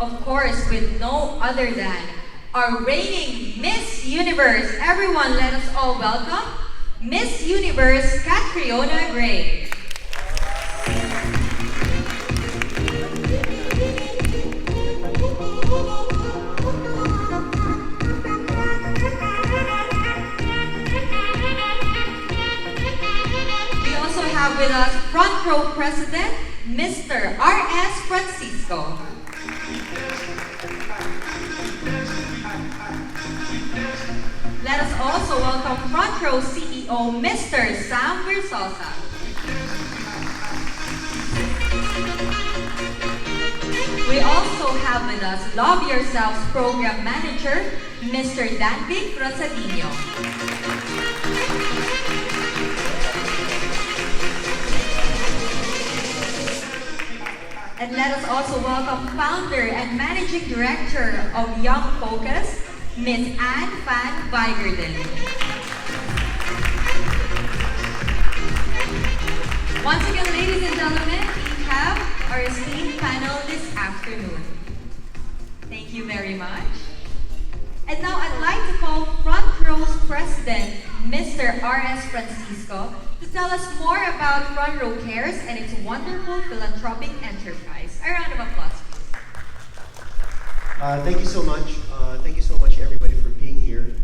of course, with no other than our reigning Miss Universe. Everyone, let us all welcome Miss Universe Catriona Gray. We also have with us Frontrow President, Mr. R.S. Francisco. Let us also welcome Frontrow CEO, Mr. Sam Verzosa. We also have with us Love Yourselves Program Manager, Mr. Danvic Rosadiño. And let us also welcome Founder and Managing Director of Young Focus, Ms. Paul Van Wijgerden. Once again, ladies and gentlemen, we have our esteemed panel this afternoon. Thank you very much. And now I'd like to call Frontrow's President, Mr. R.S. Francisco, to tell us more about Frontrow Cares and its wonderful philanthropic enterprise. A round of applause, please. Thank you so much. Thank you so much, everybody, for being here.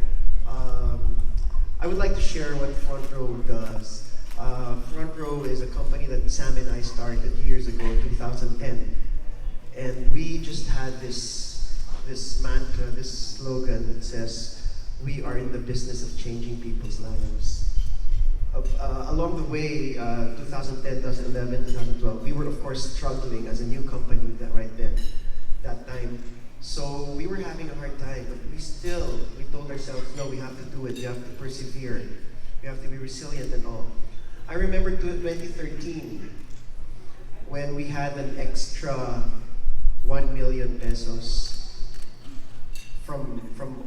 I would like to share what Frontrow does. Frontrow is a company that Sam and I started years ago, 2010. And we just had this mantra, this slogan that says, we are in the business of changing people's lives. Along the way, 2010, 2011, 2012, we were of course struggling as a new company that time. So we were having a hard time, but we told ourselves, no, we have to do it, we have to persevere, we have to be resilient and all. I remember 2013, when we had an extra 1 million pesos from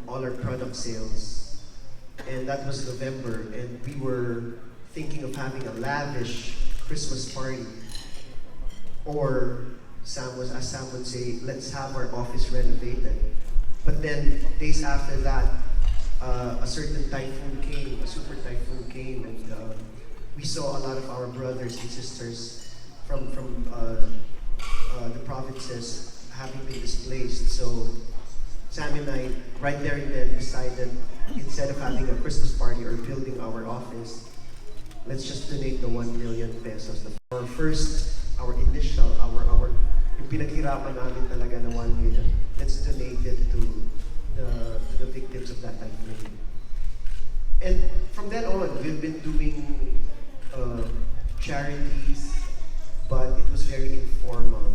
all our product sales. And that was November, and we were thinking of having a lavish Christmas party. Or as Sam would say, let's have our office renovated. But then, days after that, a certain typhoon came, a super typhoon came, and we saw a lot of our brothers and sisters from the provinces having been displaced. So Sam and I, right there and then, decided instead of having a Christmas party or building our office, let's just donate the 1 million pesos. Our initial, yung pinaghirapan namin talaga na 1 million, let's donate it to the victims of that typhoon. And from then on, we've been doing charities, but it was very informal.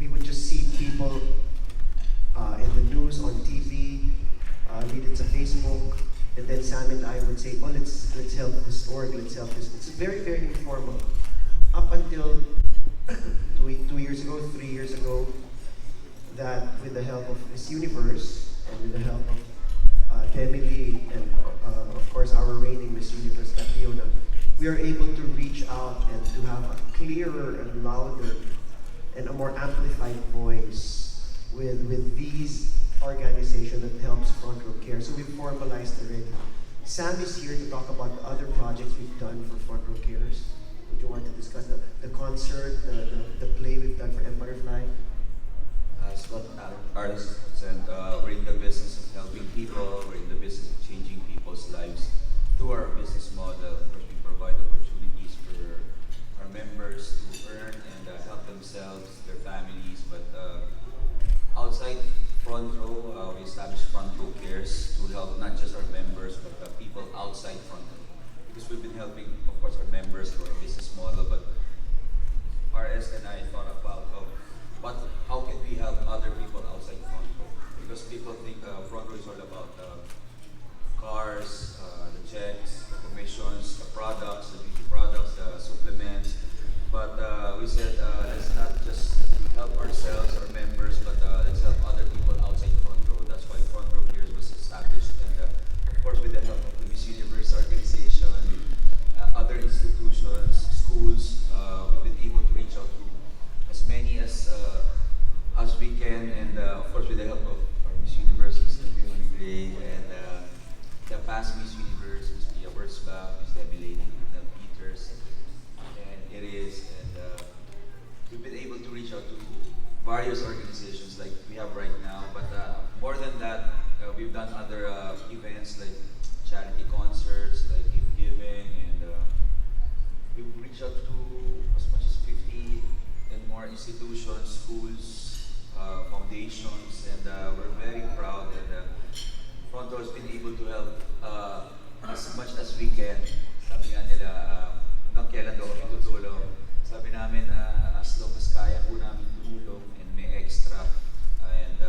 We would just see people in the news, on TV, read it on Facebook, and then Sam and I would say, oh, let's help this org, let's help this. It's very, very informal. Up until 2 years ago, 3 years ago, that with the help of Miss Universe and with the help of Emily and of course our reigning Miss Universe, Catriona, we are able to reach out and to have a clearer and louder and a more amplified voice with these organizations that helps Frontrow Care. So we've formalized already. Sam is here to talk about the other projects we've done for Frontrow Cares. Would you want to discuss the concert, the play we've done for Empire Fly? As what artists said, we're in the business of helping people, we're in the business of changing people's lives through our business model. We provide opportunities for our members to earn and help themselves, their families, but outside Frontrow, we established Frontrow Cares to help not just our members, but people outside Frontrow. Because we've been helping, of course, our members through our business model, but RS and I thought about how can we help other people outside Frontrow? Because people think Frontrow is all about cars, the checks, the commissions, the products, the beauty products, the supplements. But we said, let's not just help ourselves, our members, but let's help other people outside Frontrow. That's why Frontrow Cares was established. And of course, with the help of the Miss Universe organization, other institutions, schools, we've been able to reach out to as many as we can, and various organizations like we have right now. But more than that, we've done other events like charity concerts, like gift giving, and we've reached out to as much as 50 and more institutions, schools, foundations, and we're very proud that Frontrow has been able to help as much as we can. Sabi nga nila, hanggang kailan daw kami tutulong. Sabi namin, as long as kaya po namin tumulong and may extra. And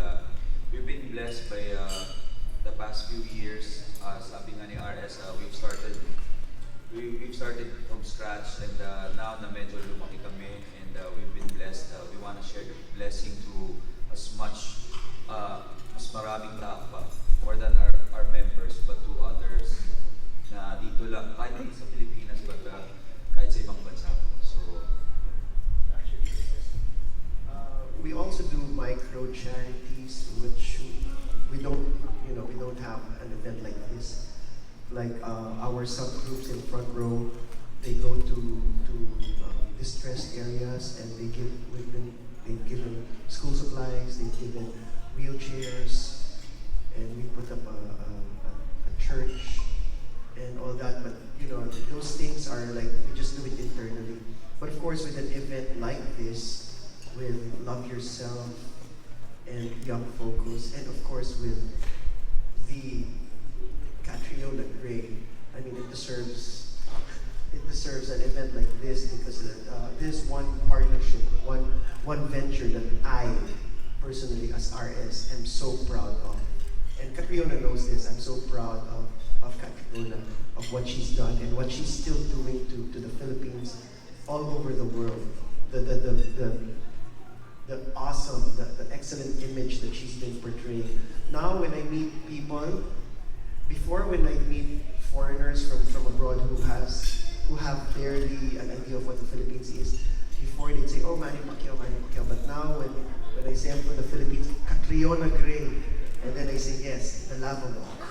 we've been blessed by the past few years. Sabi nga ni RS, we've started from scratch, and now na medyo lumaki kami, and we've been blessed. We want to share the blessing to as maraming tao pa, more than our members, but to others na dito lang, kahit hindi sa Pilipinas, but kahit sa ibang bansa po. So, we also do micro charities, which we don't have an event like this. Like our subgroups in Front Row, they go to distressed areas, and they've given school supplies, they've given wheelchairs, and we put up a church and all that. But those things are like, we just do it internally. But of course, with an event like this, with Love Yourself and Young Focus, and of course with the Catriona Gray, I mean, it deserves an event like this, because this one partnership, one venture that I personally, as RS, am so proud of. And Catriona knows this. I'm so proud of Catriona, of what she's done and what she's still doing to the Philippines, all over the world. The awesome, the excellent image that she's been portraying. Now when I meet people, before when I meet foreigners from abroad who have barely an idea of what the Philippines is, before they'd say, oh, Manny Pacquiao. But now when I say I'm from the Philippines, Catriona Gray, and then I say, yes, the lava walk.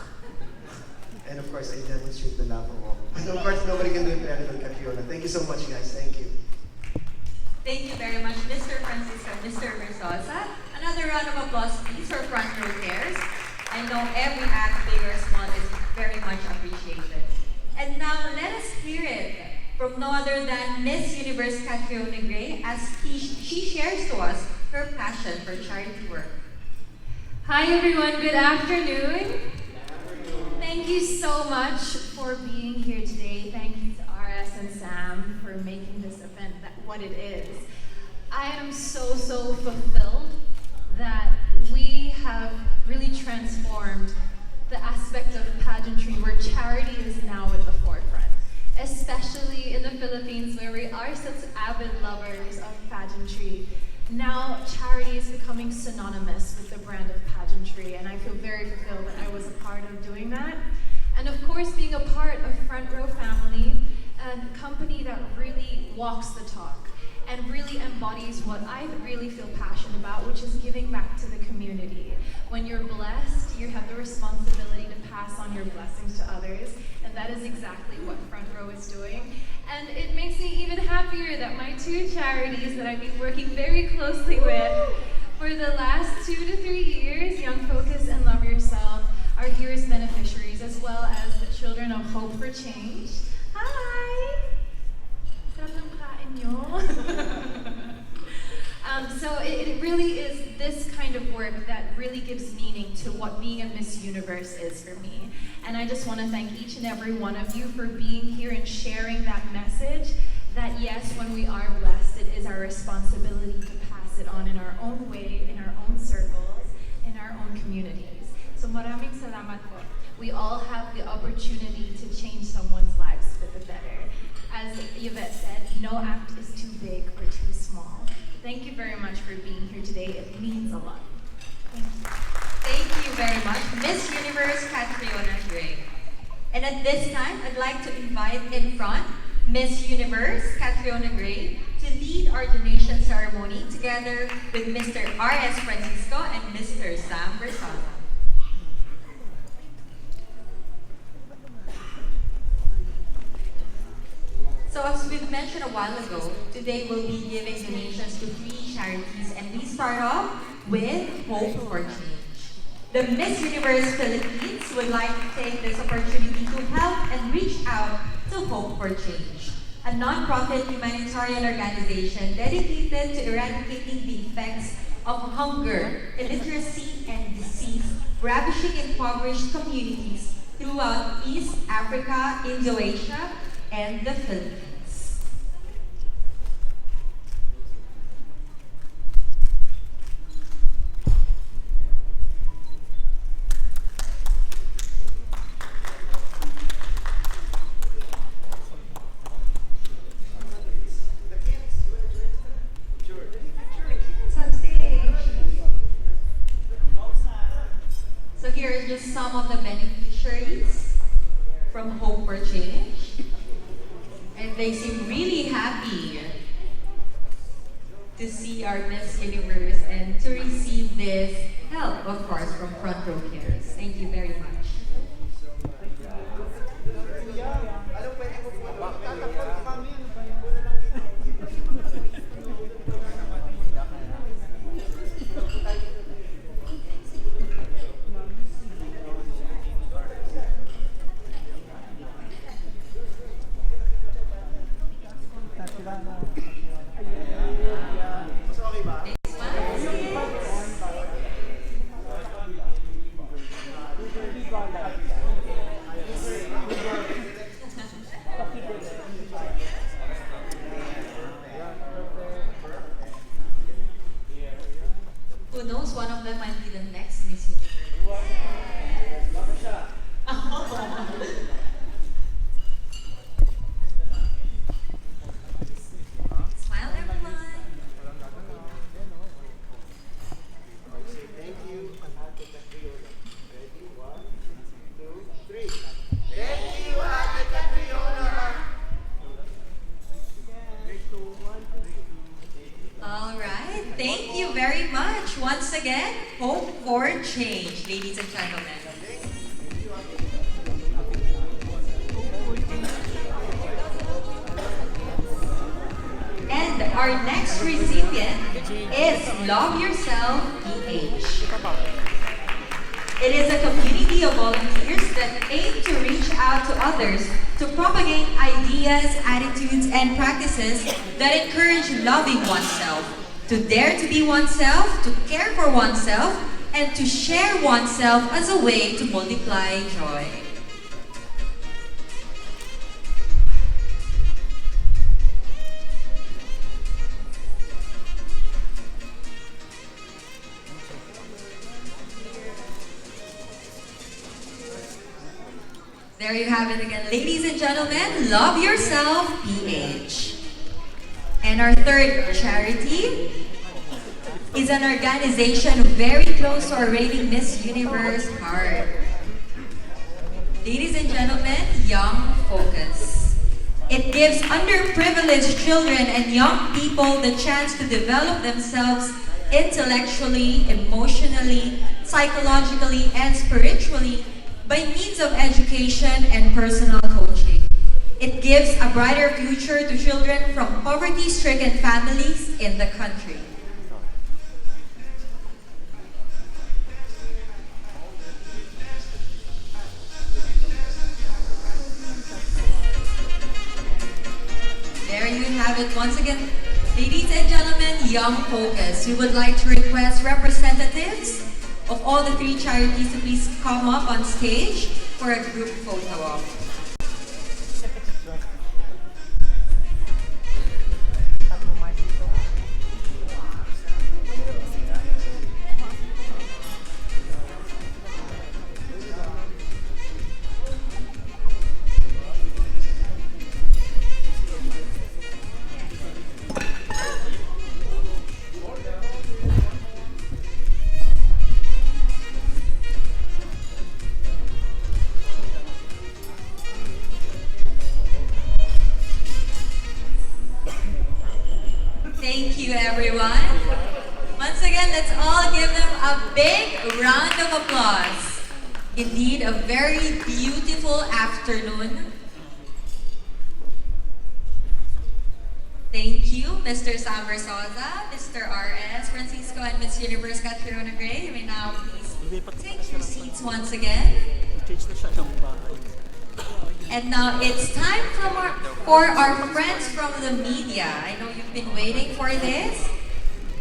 And of course, I demonstrate the lava walk. But of course, nobody can do it better than Catriona. Thank you so much, guys. Thank you. Thank you very much, Mr. Francisco and Mr. Verzosa. Another round of applause, please, for Front Row Cares. I know every act, big or small, is very much appreciated. And now, let us hear it from no other than Miss Universe Catriona Gray, as she shares to us her passion for charity work. Hi everyone, good afternoon. Thank you so much for being here today. Thank you to RS and Sam for making this event what it is. I am so fulfilled that we have really transformed the aspect of pageantry where charity is now at the forefront, especially in the Philippines where we are such avid lovers of pageantry. Now charity is becoming synonymous with the brand of pageantry, and I feel very fulfilled that I was a part of doing that. And of course, being a part of Front Row family, a company that really walks the talk and really embodies what I really feel passionate about, which is giving back to the community. When you're blessed, you have the responsibility to pass on your blessings to others, and that is exactly what Front Row is doing. And it makes me even happier that my two charities that I've been working very closely with for the last 2 to 3 years, Young Focus and Love Yourself, are here as beneficiaries, as well as the Children of Hope for Change. Hi! Sarap ng kain nyo. So it really is this kind of work that really gives meaning to what being a Miss Universe is for me. And I just want to thank each and every one of you for being here and sharing that message that yes, when we are blessed, it is our responsibility to pass it on in our own way, in our own circles, in our own communities. So maraming salamat po. We all have the opportunity to change someone's lives for the better. As Yvette said, no act is too big or too small. Thank you very much for being here today. It means a lot. Thank you. Thank you very much, Miss Universe Catriona Gray. And at this time, I'd like to invite in front Miss Universe Catriona Gray to lead our donation ceremony together with Mr. R.S. Francisco and Mr. Sam Verzosa. So as we've mentioned a while ago, today we'll be giving donations to 3 charities, and we start off with Hope for Change. The Miss Universe Philippines would like to take this opportunity to help and reach out to Hope for Change, a non-profit humanitarian organization dedicated to eradicating the effects of hunger, illiteracy, and disease ravaging impoverished communities throughout East Africa, Indo-Asia, and the Philippines. So here are just some of the beneficiaries from Hope for Change. And they seem really happy to see our Miss Universe and to receive this help, of course, from Frontrow Cares. Thank you very much. Who knows, one of them might be the next Miss Universe. Smile, everyone. Thank you. Ready? 1, 2, 3. Thank you, Ate Catriona. All right, thank you very much. Once again, Hope for Change, ladies and gentlemen. And our next recipient is Love Yourself PH. It is a community of volunteers that aim to reach out to others to propagate ideas, attitudes, and practices that encourage loving oneself, to dare to be oneself, to care for oneself, and to share oneself as a way to multiply joy. There you have it again, ladies and gentlemen, Love Yourself PH. And our third charity is an organization very close to our reigning Miss Universe heart. Ladies and gentlemen, Young Focus. It gives underprivileged children and young people the chance to develop themselves intellectually, emotionally, psychologically, and spiritually by means of education and personal coaching. It gives a brighter future to children from poverty-stricken families in the country. There you have it once again. Ladies and gentlemen, Young Focus. We would like to request representatives of all the 3 charities to please come up on stage for a group photo op. Thank you, everyone. Once again, let's all give them a big round of applause. Indeed, a very beautiful afternoon. Thank you, Mr. Sam Verzosa, Mr. R.S. Francisco, and Miss Universe Catriona Gray. You may now please take your seats once again. And now it's time for our friends from the media. I know you've been waiting for this.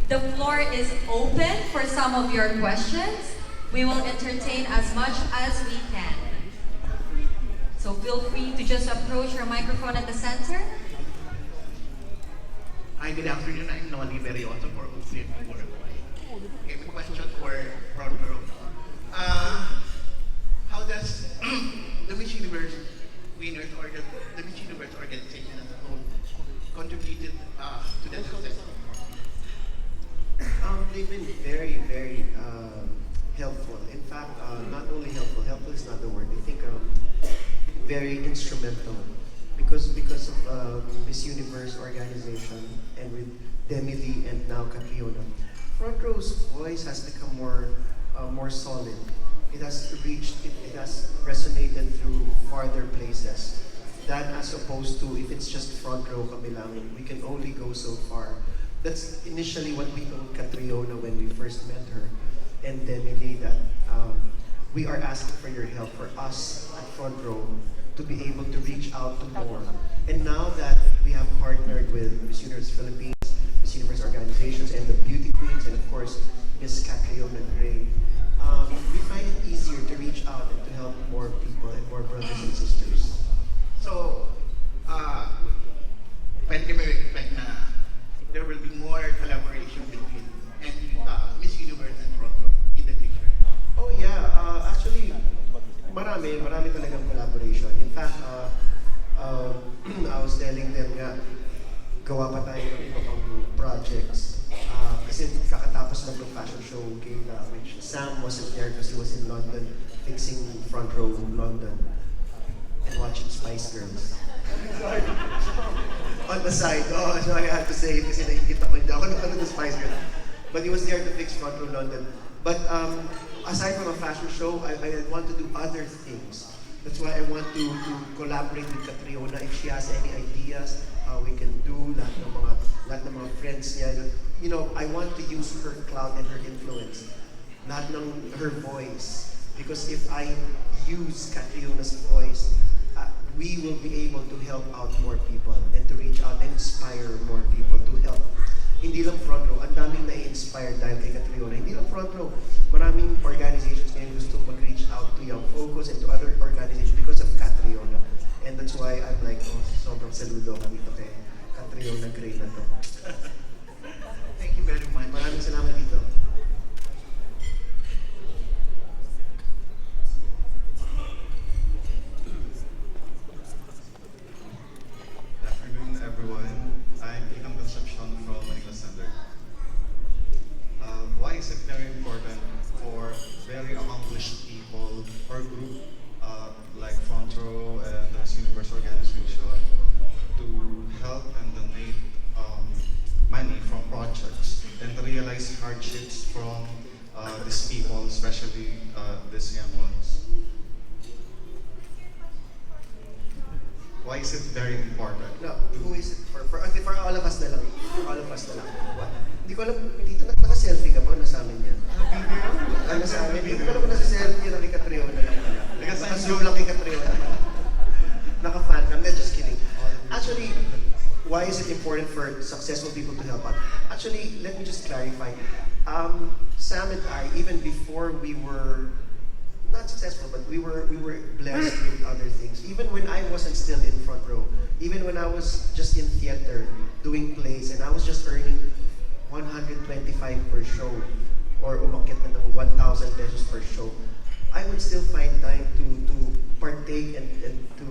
The floor is open for some of your questions. We will entertain as much as we can. So feel free to just approach your microphone at the center. Hi, good afternoon. I'm Noli Berioso for Muslim Uruguay. Okay, my question for Frontrow. How does the Miss Universe winners or the Miss Universe organization as a whole contributed to the success? They've been very, very helpful. In fact, not only helpful is not the word. I think very instrumental because of Miss Universe organization and with Demily and now Catriona. Frontrow's voice has become more solid. It has reached, it has resonated through farther places. That as opposed to if it's just front row kami lang, we can only go so far. That's initially what we told Catriona when we first met her, and Demily that we are asking for your help for us at Front Row to be able to reach out to more. And now that we have partnered with Miss Universe Philippines, Miss Universe organizations, and the Beauty Queens, and of course Miss Catriona Gray, we find it easier to reach out and to help more people and more brothers and sisters. So, pwede kami expect na there will be more collaboration between Miss Universe and Frontrow in the future. Oh yeah, actually, marami talagang collaboration. In fact, I was telling them nga, gawa pa tayo ng iba pang projects. Kasi kakatapos ng fashion show gala, which Sam wasn't there because he was in London fixing Front Row London and watching Spice Girls. On the side, so I had to say it kasi nakikita ko hindi ako nakanood ng Spice Girls. But he was there to fix Front Row London. But aside from a fashion show, I want to do other things. That's why I want to collaborate with Catriona if she has any ideas how we can do lahat ng mga friends niya. You know, I want to use her clout and her influence, lahat ng her voice. Because if I use Catriona's voice, we will be able to help out more people and to reach out and inspire more people to help. Hindi lang Front Row, ang daming na-inspire dahil kay Catriona. Hindi lang Front Row, maraming organizations ngayon gusto mag-reach out to Young Focus and to other organizations because of Catriona. And that's why I'm like, sobrang saludo ako dito kay Catriona Gray na to. Thank you very much. Maraming salamat dito. Good afternoon, everyone. I'm Ikang Concepcion from Manila Center. Why is it very important for very accomplished people or group like Frontrow and the Miss Universe organization to help and donate money from projects and realize hardships from these people, especially these young ones? Why is it very important? No, who is it for? For all of us na lang. For all of us na lang. What? Hindi ko alam, dito naka-selfie ka ba? Nasa amin yan. Nasa amin. Hindi ko alam kung nasa-selfie na kay Catriona lang pala. Naka-zoom lang kay Catriona. Naka-fan cam. Just kidding. Actually, why is it important for successful people to help out? Actually, let me just clarify. Sam and I, even before we were not successful, but we were blessed with other things. Even when I wasn't still in Front Row, even when I was just in theater doing plays, and I was just earning 125 per show, or umakyat na ng 1,000 pesos per show, I would still find time to partake and to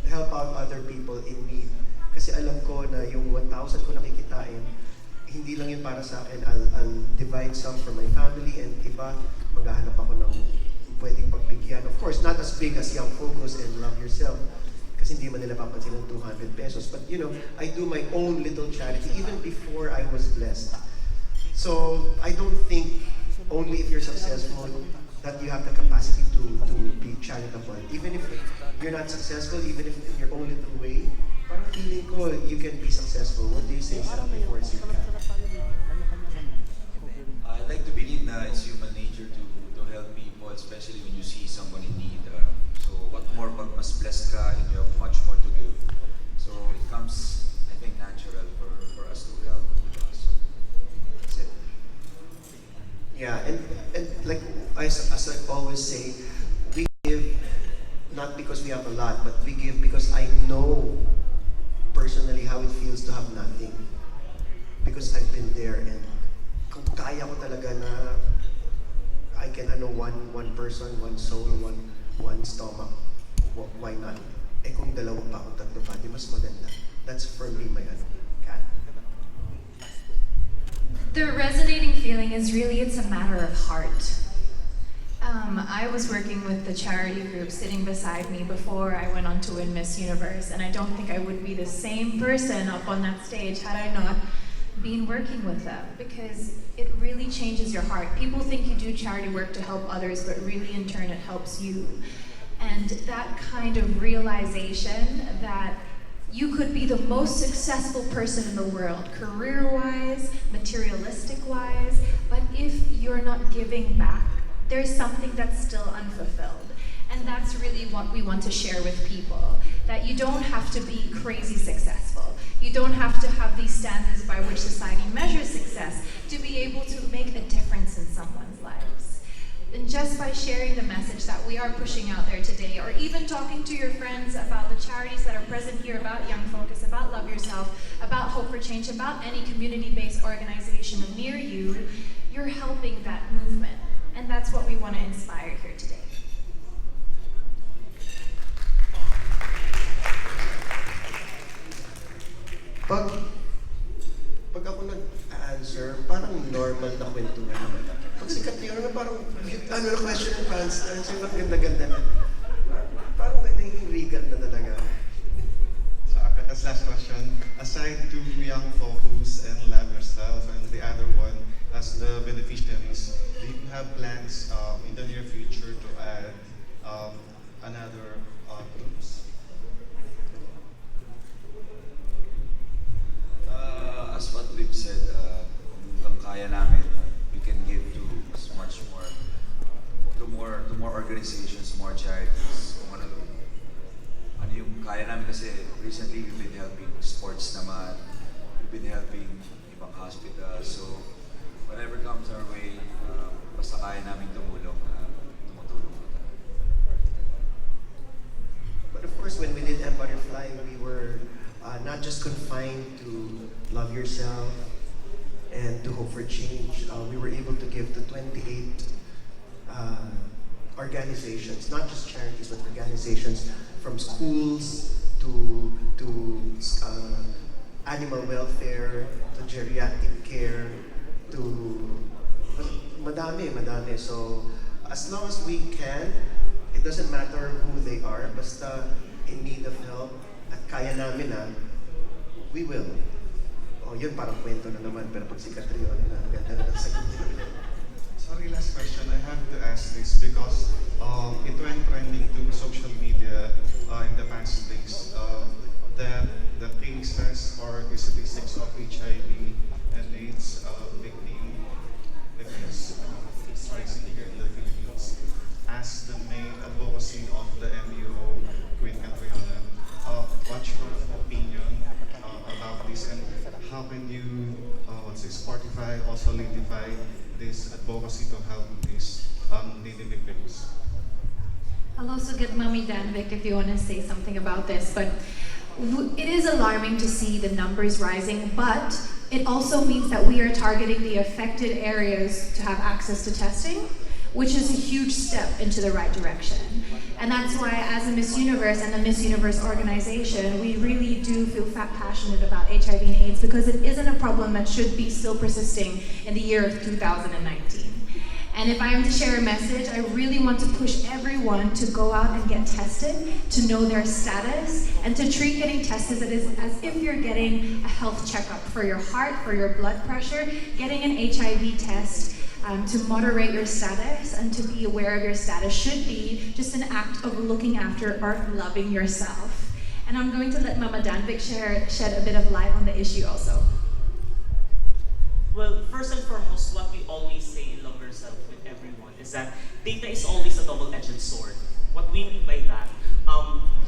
help out other people in need. Kasi alam ko na yung 1,000 ko nakikitain, hindi lang yun para sa akin. I'll divide some for my family, and iba, maghahanap ako ng pwedeng pagbigyan. Of course, not as big as Young Focus and Love Yourself, kasi hindi man nila papansin ng 200 pesos. But you know, I do my own little charity even before I was blessed. So I don't think only if you're successful that you have the capacity to be charitable. Even if you're not successful, even if in your own little way, Parang feeling ko you can be successful. What do you say, Sam, before it's your cat? I like to believe that it's human nature to help people, especially when you see someone in need. So what more pag mas blessed ka and you have much more to give. So it comes, I think, natural for us to help. So that's it. Yeah, and like as I always say, we give not because we have a lot, but we give because I know personally how it feels to have nothing. Because I've been there, and kung kaya ko talaga na I can one person, one soul, one stomach, why not? Eh kung dalawa pa akong tatlo pa, di mas maganda. That's for me, my cat. The resonating feeling is really, it's a matter of heart. I was working with the charity group sitting beside me before I went on to win Miss Universe, and I don't think I would be the same person up on that stage had I not been working with them, because it really changes your heart. People think you do charity work to help others, but really in turn it helps you. And that kind of realization that you could be the most successful person in the world, career-wise, materialistic-wise, but if you're not giving back, there's something that's still unfulfilled. And that's really what we want to share with people, that you don't have to be crazy successful. You don't have to have these standards by which society measures success to be able to make a difference in someone's lives. And just by sharing the message that we are pushing out there today, or even talking to your friends about the charities that are present here, about Young Focus, about Love Yourself, about Hope for Change, about any community-based organization near you, you're helping that movement. And that's what we want to inspire here today. Pag ako nag-answer, parang normal na kwentuhan. Pag si Catriona, parang na question and answer, ang ganda-ganda na. Parang naging regal na talaga. So as last question, aside to Young Focus and Love Yourself and the other one as the beneficiaries, do you have plans in the near future to add another groups? As what we've said, kung kaya namin, we can give to much more, to more organizations, more charities. Kung ano yung kaya namin, kasi recently we've been helping sports naman, we've been helping ibang hospitals. So whatever comes our way, basta kaya namin tumulong, tumutulong po tayo. But of course, when we did Butterfly, we were not just confined to Love Yourself and to Hope for Change. We were able to give to 28 organizations, not just charities, but organizations from schools to animal welfare, to geriatric care, to madami. So as long as we can, it doesn't matter who they are, basta in need of help at kaya namin we will. Oh, yun parang kwento na naman, pero pag si Catriona na, ganda na sagot nila. Sorry, last question. I have to ask this because it went trending to social media in the past days that the cases or the statistics of HIV and AIDS victims is rising here in the Philippines. As the main advocacy of the MUO, Queen Catriona, what's your opinion about this, and how can you fortify or solidify this advocacy to help these needy victims? I'll also get Mommy Danvic if you want to say something about this, but it is alarming to see the numbers rising, but it also means that we are targeting the affected areas to have access to testing, which is a huge step into the right direction. And that's why, as a Miss Universe and the Miss Universe organization, we really do feel passionate about HIV and AIDS, because it isn't a problem that should be still persisting in the year of 2019. And if I am to share a message, I really want to push everyone to go out and get tested, to know their status, and to treat getting tested as if you're getting a health checkup for your heart, for your blood pressure. Getting an HIV test to moderate your status and to be aware of your status should be just an act of looking after or loving yourself. And I'm going to let Mama Danvic shed a bit of light on the issue also. Well, first and foremost, what we always say in Love Yourself with everyone is that data is always a double-edged sword. What we mean by that,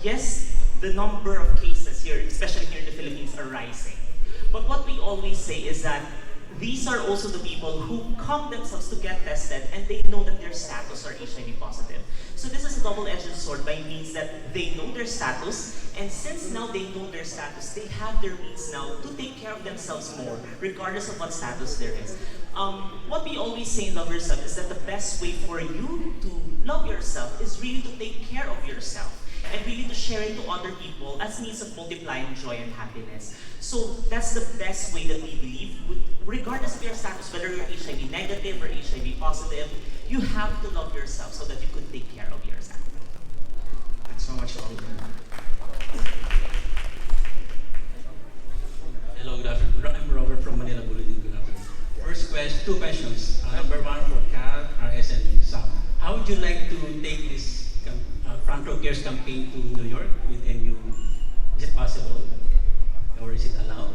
yes, the number of cases here, especially here in the Philippines, are rising. But what we always say is that these are also the people who come themselves to get tested and they know that their status are HIV positive. So this is a double-edged sword by means that they know their status, and since now they know their status, they have their means now to take care of themselves more, regardless of what status there is. What we always say in Love Yourself is that the best way for you to love yourself is really to take care of yourself and really to share it to other people as means of multiplying joy and happiness. So that's the best way that we believe, regardless of your status, whether you're HIV negative or HIV positive, you have to love yourself so that you could take care of yourself. Thanks so much, Paul. Hello, good afternoon. I'm Robert from Manila. Good afternoon. First question, two questions. Number one for Kat, RS, and Sam. How would you like to take this Frontrow Cares campaign to New York with NU? Is it possible? Or is it allowed?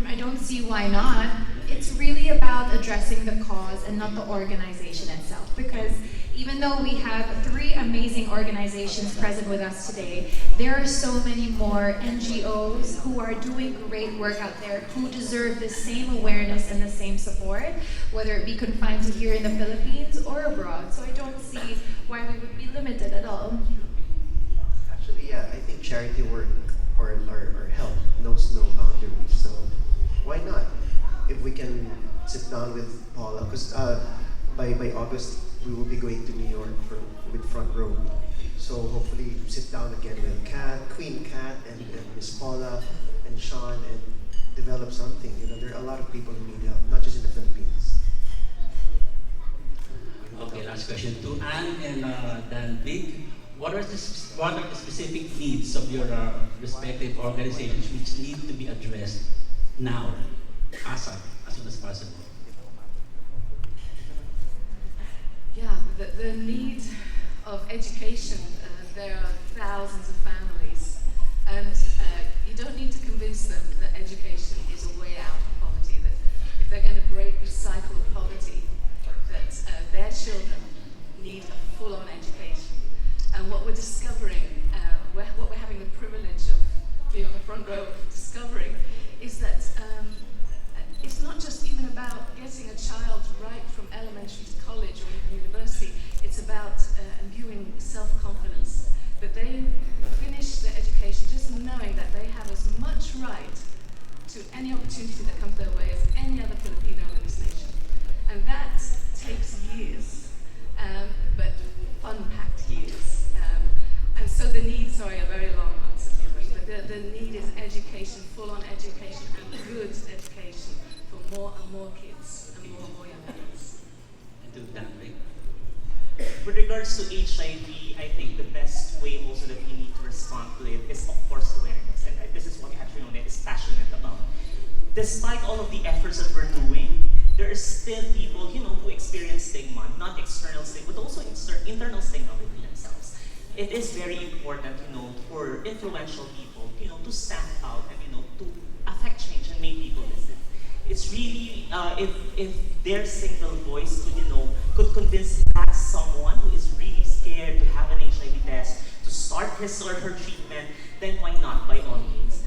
I don't see why not. It's really about addressing the cause and not the organization itself. Because even though we have 3 amazing organizations present with us today, there are so many more NGOs who are doing great work out there who deserve the same awareness and the same support, whether it be confined to here in the Philippines or abroad. So I don't see why we would be limited at all. Actually, yeah, I think charity work or help knows no boundaries. So why not? If we can sit down with Paula, because by August we will be going to New York with Frontrow. So hopefully sit down again with Queen Kat, and Miss Paula and Sean, and develop something. You know, there are a lot of people who need help, not just in the Philippines. Okay, last question to Anne and Danvic. What are the specific needs of your respective organizations which need to be addressed now, as soon as possible? Yeah, the need of education. There are thousands of families, and you don't need to convince them that education is a way out of poverty, that if they're going to break the cycle of poverty, that their children need a full-on education. And what we're discovering, what we're having the privilege of being on the front row of discovering, is that it's not just even about getting a child right from elementary to college or even university. It's about imbuing self-confidence, that they finish their education just knowing that they have as much right to any opportunity that comes their way as any other Filipino in this nation. And that takes years, but fun-packed years. And so the need, sorry, a very long answer to your question, but the need is education, full-on education, and good education for more and more kids and more young kids. And to Danvic. With regards to HIV, I think the best way also that we need to respond to it is, of course, awareness. And this is what Catriona is passionate about. Despite all of the efforts that we're doing, there are still people, who experience stigma, not external stigma, but also internal stigma within themselves. It is very important, for influential people, to stand out and, to affect change and make people listen. It's really, if their single voice could convince that someone who is really scared to have an HIV test, to start his or her treatment, then why not, by all means.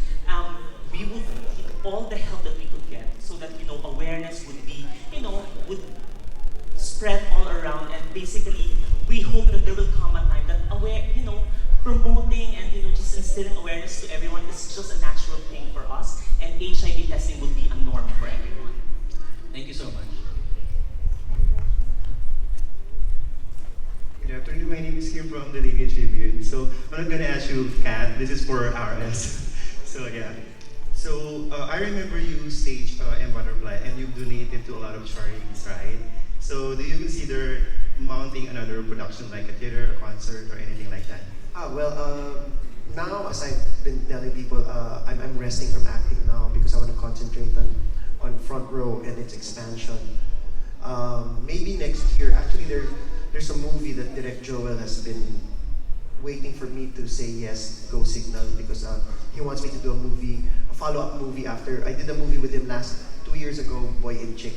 We would need all the help that we could get so that, awareness would be, would spread all around, and basically, we hope that there will come a time that promoting and just instilling awareness to everyone is just a natural thing for us, and HIV testing would be a norm for everyone. Thank you so much. Good afternoon, my name is Kim from the Daily Tribune. So I'm not gonna ask you, Kat, this is for RS. So yeah. So I remember you staged M Butterfly and you donated to a lot of charities, right? So do you consider mounting another production like a theater, a concert, or anything like that? Now, as I've been telling people, I'm resting from acting now because I want to concentrate on Frontrow and its expansion. Maybe next year, actually there's a movie that Direct Joel has been waiting for me to say yes, go signal, because he wants me to do a follow-up movie after I did a movie with him 2 years ago, Boy and Chick,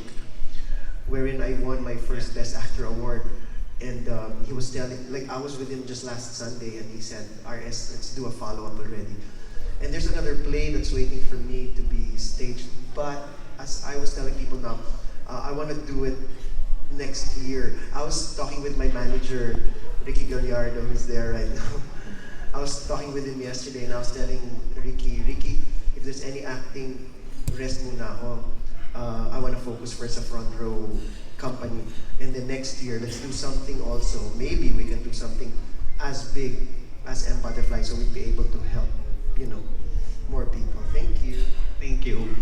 wherein I won my first Best Actor award. And he was telling, like, I was with him just last Sunday, and he said, RS, let's do a follow-up already. And there's another play that's waiting for me to be staged. But as I was telling people now, I want to do it next year. I was talking with my manager, Ricky Gallardo, who's there right now. I was talking with him yesterday, and I was telling Ricky, if there's any acting, rest muna ako. I want to focus first sa Frontrow company. And then next year, let's do something also. Maybe we can do something as big as M Butterfly, so we'd be able to help, more people. Thank you. Thank you.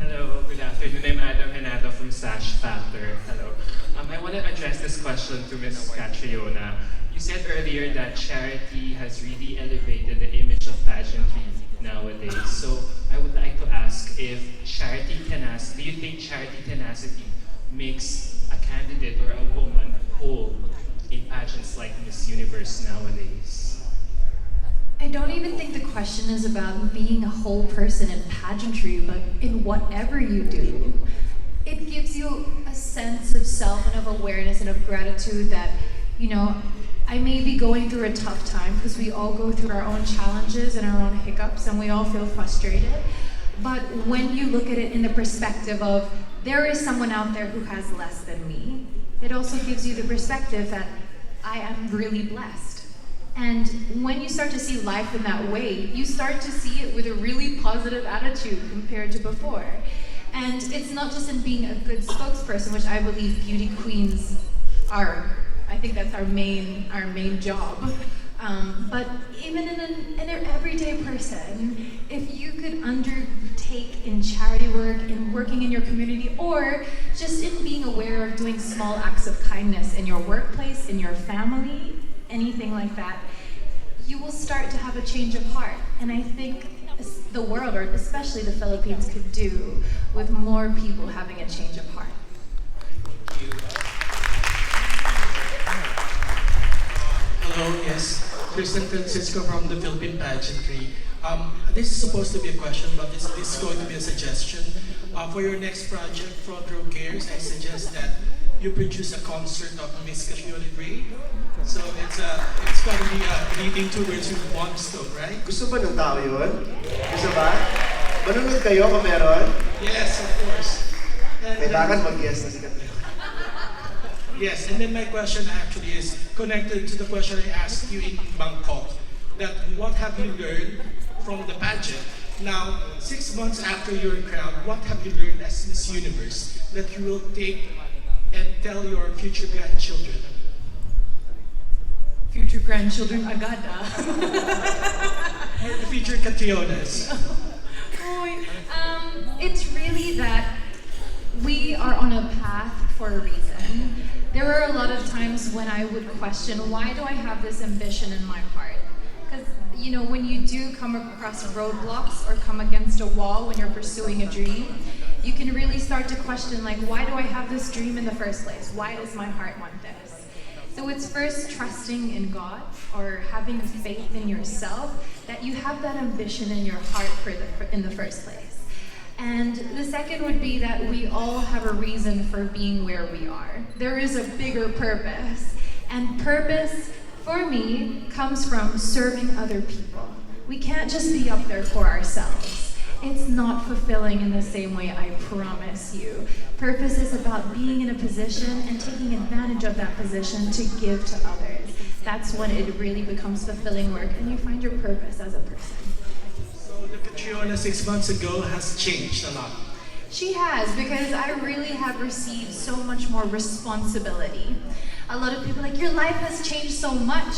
Hello, good afternoon. I'm Adam Henado from Sash Factor. Hello. I want to address this question to Ms. Catriona. You said earlier that charity has really elevated the image of pageantry nowadays. So I would like to ask if do you think charity tenacity makes a candidate or a woman whole in pageants like Miss Universe nowadays? I don't even think the question is about being a whole person in pageantry, but in whatever you do. It gives you a sense of self and of awareness and of gratitude that, I may be going through a tough time, because we all go through our own challenges and our own hiccups, and we all feel frustrated. But when you look at it in the perspective of, there is someone out there who has less than me, it also gives you the perspective that I am really blessed. And when you start to see life in that way, you start to see it with a really positive attitude compared to before. And it's not just in being a good spokesperson, which I believe beauty queens are. I think that's our main job. But even in an everyday person, if you could undertake in charity work, in working in your community, or just in being aware of doing small acts of kindness in your workplace, in your family, anything like that, you will start to have a change of heart. And I think the world, or especially the Philippines, could do with more people having a change of heart. Thank you. Hello, yes. Kristen Francisco from the Philippine Pageantry. This is supposed to be a question, but this is going to be a suggestion. For your next project, Frontrow Cares, I suggest that you produce a concert of Miss Catriona. So it's going to be leading towards your Bonstone, right? Gusto ba ng tao yun? Gusto ba? Manunod kayo kung meron? Yes, of course. And, kailangan mag-yes na si Catriona. Yes, and then my question actually is connected to the question I asked you in Bangkok. That what have you learned from the pageant? Now, 6 months after your crown, what have you learned as Miss Universe that you will take and tell your future grandchildren? Future grandchildren agad Or the future Catrionas? It's really that we are on a path for a reason. There were a lot of times when I would question, why do I have this ambition in my heart? Because, when you do come across roadblocks or come against a wall when you're pursuing a dream, you can really start to question, why do I have this dream in the first place? Why does my heart want this? So it's first trusting in God, or having faith in yourself, that you have that ambition in your heart in the first place. And the second would be that we all have a reason for being where we are. There is a bigger purpose. And purpose, for me, comes from serving other people. We can't just be up there for ourselves. It's not fulfilling in the same way, I promise you. Purpose is about being in a position and taking advantage of that position to give to others. That's when it really becomes fulfilling work, and you find your purpose as a person. The Catriona 6 months ago has changed a lot. She has, because I really have received so much more responsibility. A lot of people are like, your life has changed so much.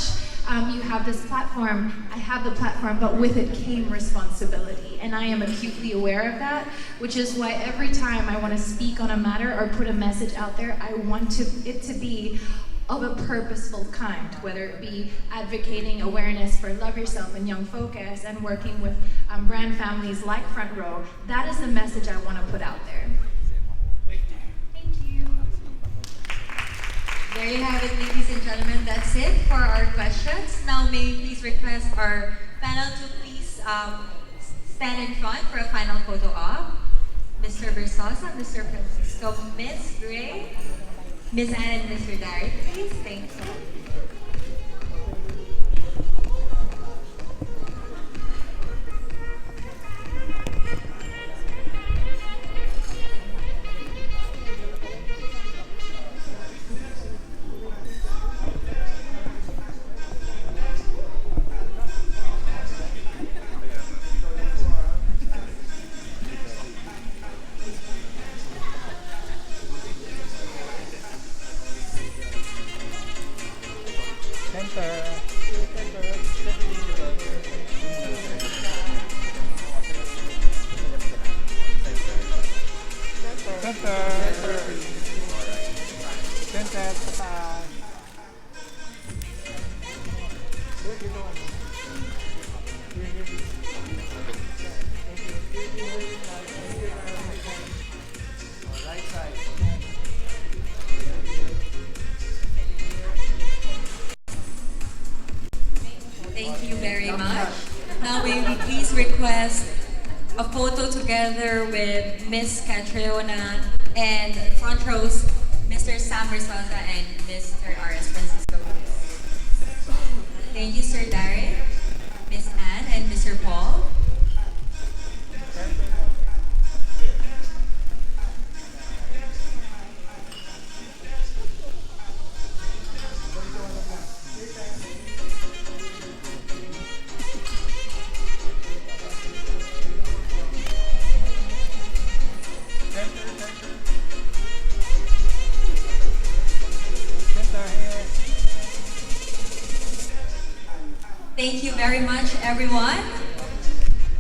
You have this platform, I have the platform, but with it came responsibility. And I am acutely aware of that, which is why every time I want to speak on a matter or put a message out there, I want it to be of a purposeful kind, whether it be advocating awareness for Love Yourself and Young Focus and working with brand families like Frontrow. That is the message I want to put out there. Thank you. There you have it, ladies and gentlemen. gentlemen, that's it for our questions. Now may we please request our panel to please stand in front for a final photo op. Mr. Verzosa, Mr. Francisco, Ms. Gray, Ms. Anne, and Mr. Derek, please. Thank you. Thank you very much. Now may we please request a photo together with Miss Catriona and front rows, Mr. Sam Verzosa and Mr. R.S. Francisco. Thank you, Sir Darren, Miss Anne, and Mr. Paul. Thank you very much, everyone.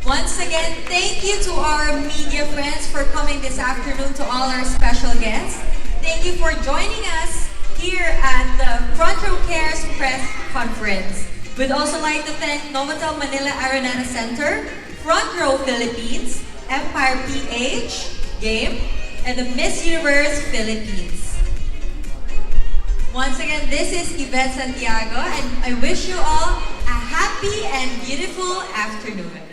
Once again, thank you to our media friends for coming this afternoon, to all our special guests. Thank you for joining us here at the Frontrow Cares Press Conference. We'd also like to thank Novotel Manila Araneta Center, Frontrow Philippines, Empire PH, Game, and the Miss Universe Philippines. Once again, this is Yvette Santiago, and I wish you all a happy and beautiful afternoon.